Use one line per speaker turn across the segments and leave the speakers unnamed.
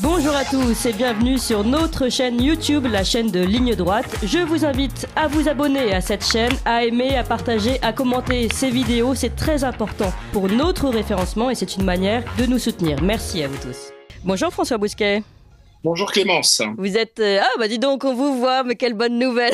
Bonjour à tous et bienvenue sur notre chaîne YouTube, la chaîne de Ligne Droite. Je vous invite à vous abonner à cette chaîne, à aimer, à partager, à commenter ces vidéos. C'est très important pour notre référencement et c'est une manière de nous soutenir. Merci à vous tous. Bonjour François Bousquet.
Bonjour Clémence.
Vous êtes... dis donc, on vous voit, mais quelle bonne nouvelle.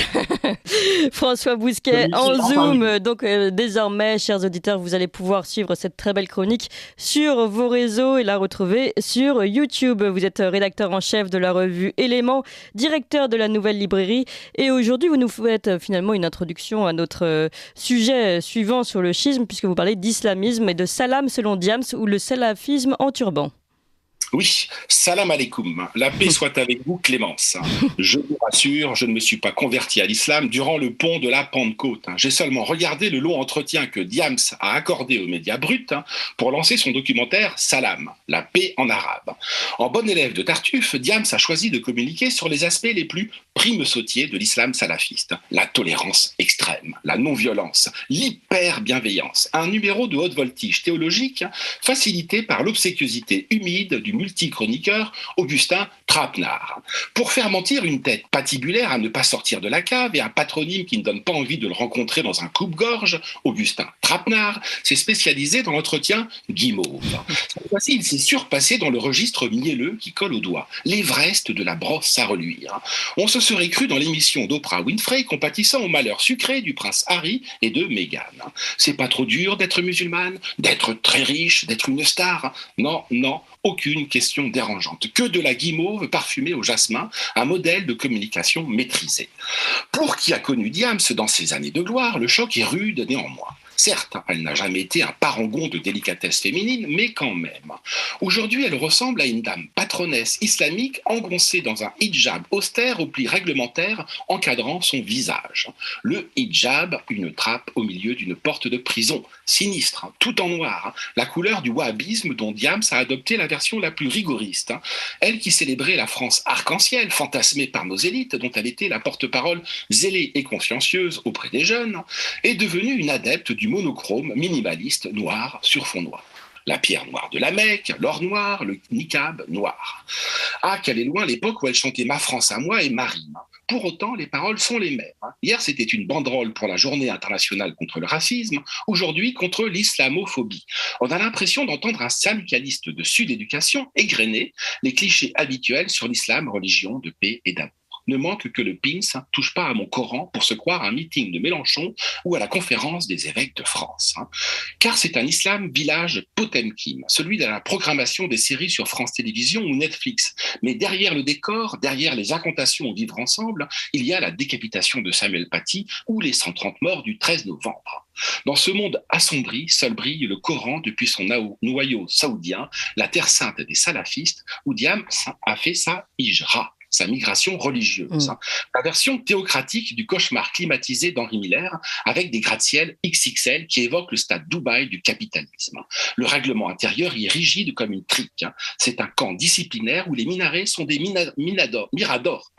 François Bousquet en Zoom. Donc désormais, chers auditeurs, vous allez pouvoir suivre cette très belle chronique sur vos réseaux et la retrouver sur YouTube. Vous êtes rédacteur en chef de la revue Éléments, directeur de la Nouvelle Librairie. Et aujourd'hui, vous nous faites finalement une introduction à notre sujet suivant sur le schisme, puisque vous parlez d'islamisme et de salam selon Diams, ou le salafisme en turban.
Oui, salam alaikum. La paix soit avec vous, Clémence. Je vous rassure, je ne me suis pas converti à l'islam durant le pont de la Pentecôte. J'ai seulement regardé le long entretien que Diams a accordé aux médias bruts pour lancer son documentaire Salam, la paix en arabe. En bon élève de Tartuffe, Diams a choisi de communiquer sur les aspects les plus primesautiers de l'islam salafiste. La tolérance extrême, la non-violence, l'hyper-bienveillance. Un numéro de haute voltige théologique facilité par l'obséquiosité humide du multi-chroniqueur Augustin Trapenard. Pour faire mentir une tête patibulaire à ne pas sortir de la cave et un patronyme qui ne donne pas envie de le rencontrer dans un coupe-gorge, Augustin Trapenard s'est spécialisé dans l'entretien guimauve. Cette fois-ci, il s'est surpassé dans le registre mielleux qui colle au doigt, l'Everest de la brosse à reluire. On se serait cru dans l'émission d'Oprah Winfrey compatissant au malheur sucré du prince Harry et de Meghan. C'est pas trop dur d'être musulmane, d'être très riche, d'être une star? Non, non. Aucune question dérangeante, que de la guimauve parfumée au jasmin, un modèle de communication maîtrisé. Pour qui a connu Diams dans ses années de gloire, le choc est rude néanmoins. Certes, elle n'a jamais été un parangon de délicatesse féminine, mais quand même. Aujourd'hui, elle ressemble à une dame patronnesse islamique engoncée dans un hijab austère aux plis réglementaires encadrant son visage. Le hijab, une trappe au milieu d'une porte de prison, sinistre, tout en noir, la couleur du wahhabisme dont Diams a adopté la version la plus rigoriste. Elle qui célébrait la France arc-en-ciel, fantasmée par nos élites, dont elle était la porte-parole zélée et consciencieuse auprès des jeunes, est devenue une adepte du monochrome minimaliste noir sur fond noir. La pierre noire de la Mecque, l'or noir, le niqab noir. Ah, qu'elle est loin l'époque où elle chantait Ma France à moi et Marie. Pour autant, les paroles sont les mêmes. Hier, c'était une banderole pour la Journée internationale contre le racisme, aujourd'hui contre l'islamophobie. On a l'impression d'entendre un syndicaliste de Sud Éducation égrener les clichés habituels sur l'islam, religion de paix et d'amour. Ne manque que le pins touche pas à mon Coran pour se croire à un meeting de Mélenchon ou à la conférence des évêques de France. Car c'est un islam village Potemkin, celui de la programmation des séries sur France Télévisions ou Netflix. Mais derrière le décor, derrière les incantations au vivre ensemble, il y a la décapitation de Samuel Paty ou les 130 morts du 13 novembre. Dans ce monde assombri, seul brille le Coran depuis son noyau saoudien, la terre sainte des salafistes, où Diams a fait sa hijra, sa migration religieuse. La version théocratique du cauchemar climatisé d'Henri Miller avec des gratte-ciel XXL qui évoquent le stade Dubaï du capitalisme. Le règlement intérieur y est rigide comme une trique. C'est un camp disciplinaire où les minarets sont des miradors.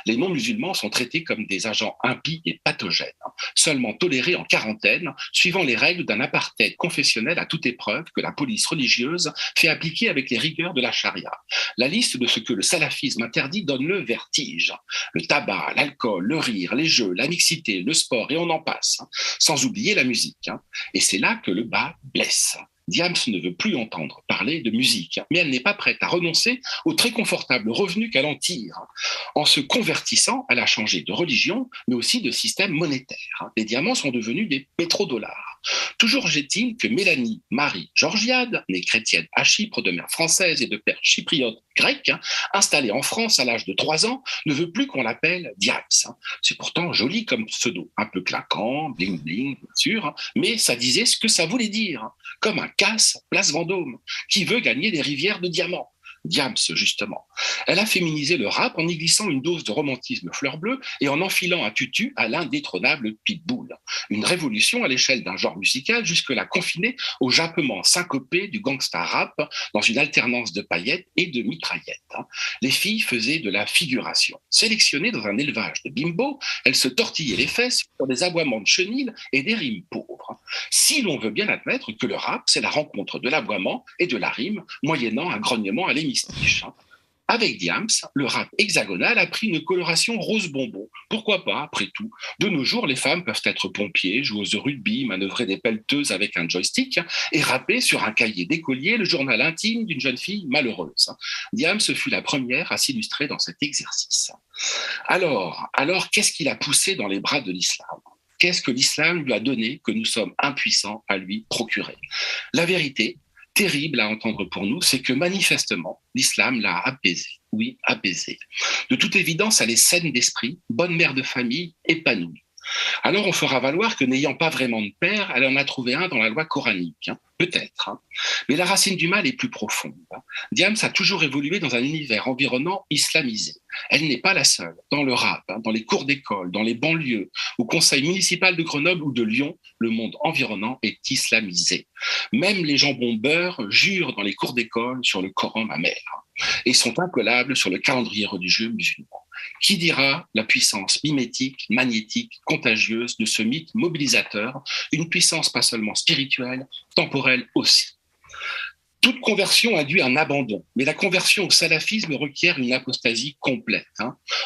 Les non-musulmans sont traités comme des agents impies et pathogènes, seulement tolérés en quarantaine, suivant les règles d'un apartheid confessionnel à toute épreuve que la police religieuse fait appliquer avec les rigueurs de la charia. La liste de ce que le salafisme interdit donne le vertige. Le tabac, l'alcool, le rire, les jeux, la mixité, le sport et on en passe. Sans oublier la musique. Et c'est là que le bas blesse. Diams ne veut plus entendre parler de musique, mais elle n'est pas prête à renoncer au très confortable revenu qu'elle en tire. En se convertissant, elle a changé de religion, mais aussi de système monétaire. Les diamants sont devenus des pétrodollars. Toujours est-il que Mélanie Marie Georgiade, née chrétienne à Chypre de mère française et de père chypriote grec, installée en France à l'âge de 3 ans, ne veut plus qu'on l'appelle Diams. C'est pourtant joli comme pseudo, un peu claquant, bling bling, bien sûr, mais ça disait ce que ça voulait dire, comme un casse place Vendôme, qui veut gagner des rivières de diamants. Diams, justement. Elle a féminisé le rap en y glissant une dose de romantisme fleur bleue et en enfilant un tutu à l'indétrônable Pitbull. Une révolution à l'échelle d'un genre musical jusque-là confiné au jappement syncopé du gangsta rap dans une alternance de paillettes et de mitraillettes. Les filles faisaient de la figuration. Sélectionnées dans un élevage de bimbo, elles se tortillaient les fesses sur des aboiements de chenilles et des rimes pauvres. Si l'on veut bien admettre que le rap, c'est la rencontre de l'aboiement et de la rime, moyennant un grognement à l'hémistiche. Avec Diams, le rap hexagonal a pris une coloration rose bonbon. Pourquoi pas, après tout? De nos jours, les femmes peuvent être pompiers, joueuses de rugby, manœuvrer des pelleteuses avec un joystick et rapper sur un cahier d'écolier le journal intime d'une jeune fille malheureuse. Diams fut la première à s'illustrer dans cet exercice. Alors, qu'est-ce qui l'a poussé dans les bras de l'islam? Qu'est-ce que l'islam lui a donné que nous sommes impuissants à lui procurer? La vérité, terrible à entendre pour nous, c'est que manifestement, l'islam l'a apaisée. Oui, apaisée. De toute évidence, elle est saine d'esprit, bonne mère de famille, épanouie. Alors on fera valoir que n'ayant pas vraiment de père, elle en a trouvé un dans la loi coranique. Peut-être. Mais la racine du mal est plus profonde. Diams a toujours évolué dans un univers environnant islamisé. Elle n'est pas la seule. Dans le rap, dans les cours d'école, dans les banlieues, au conseil municipal de Grenoble ou de Lyon, le monde environnant est islamisé. Même les jambons beurre jurent dans les cours d'école sur le Coran ma mère et sont incollables sur le calendrier religieux musulman. Qui dira la puissance mimétique, magnétique, contagieuse de ce mythe mobilisateur, une puissance pas seulement spirituelle, temporelle aussi. Toute conversion induit un abandon, mais la conversion au salafisme requiert une apostasie complète.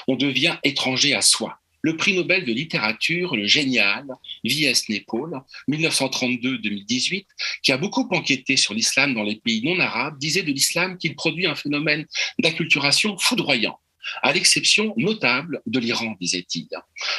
On devient étranger à soi. Le prix Nobel de littérature, le génial V.S. Naipaul, 1932-2018, qui a beaucoup enquêté sur l'islam dans les pays non arabes, disait de l'islam qu'il produit un phénomène d'acculturation foudroyant, à l'exception notable de l'Iran, disait-il,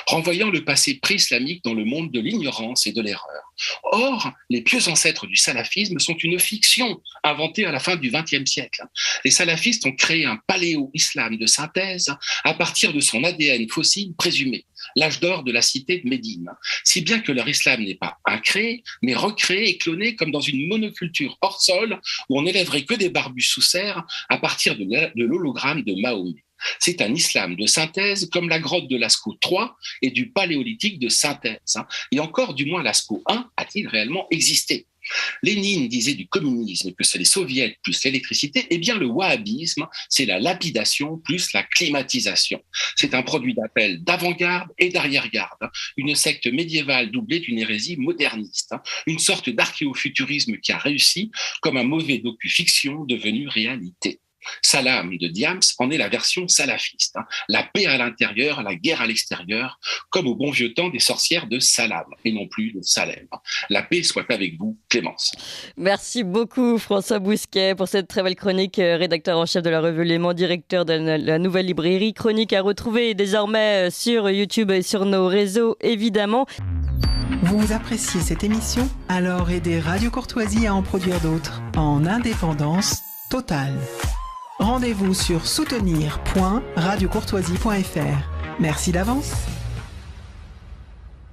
renvoyant le passé pré-islamique dans le monde de l'ignorance et de l'erreur. Or, les pieux ancêtres du salafisme sont une fiction inventée à la fin du XXe siècle. Les salafistes ont créé un paléo-islam de synthèse à partir de son ADN fossile présumé, l'âge d'or de la cité de Médine, si bien que leur islam n'est pas incréé, mais recréé et cloné comme dans une monoculture hors sol où on n'élèverait que des barbus sous serre à partir de l'hologramme de Mahomet. C'est un islam de synthèse comme la grotte de Lascaux III et du paléolithique de synthèse. Et encore, du moins, Lascaux I a-t-il réellement existé? Lénine disait du communisme que c'est les soviets plus l'électricité. Eh bien, le wahhabisme, c'est la lapidation plus la climatisation. C'est un produit d'appel d'avant-garde et d'arrière-garde. Une secte médiévale doublée d'une hérésie moderniste. Une sorte d'archéofuturisme qui a réussi comme un mauvais docu-fiction devenu réalité. Salam de Diams en est la version salafiste. La paix à l'intérieur, la guerre à l'extérieur, comme au bon vieux temps des sorcières de Salam et non plus de Salem. La paix soit avec vous, Clémence.
Merci beaucoup François Bousquet pour cette très belle chronique, rédacteur en chef de la revue Léman, directeur de la nouvelle librairie Chronique à retrouver désormais sur YouTube et sur nos réseaux évidemment.
Vous appréciez cette émission? Alors aidez Radio Courtoisie à en produire d'autres en indépendance totale. Rendez-vous sur soutenir.radiocourtoisie.fr. Merci d'avance.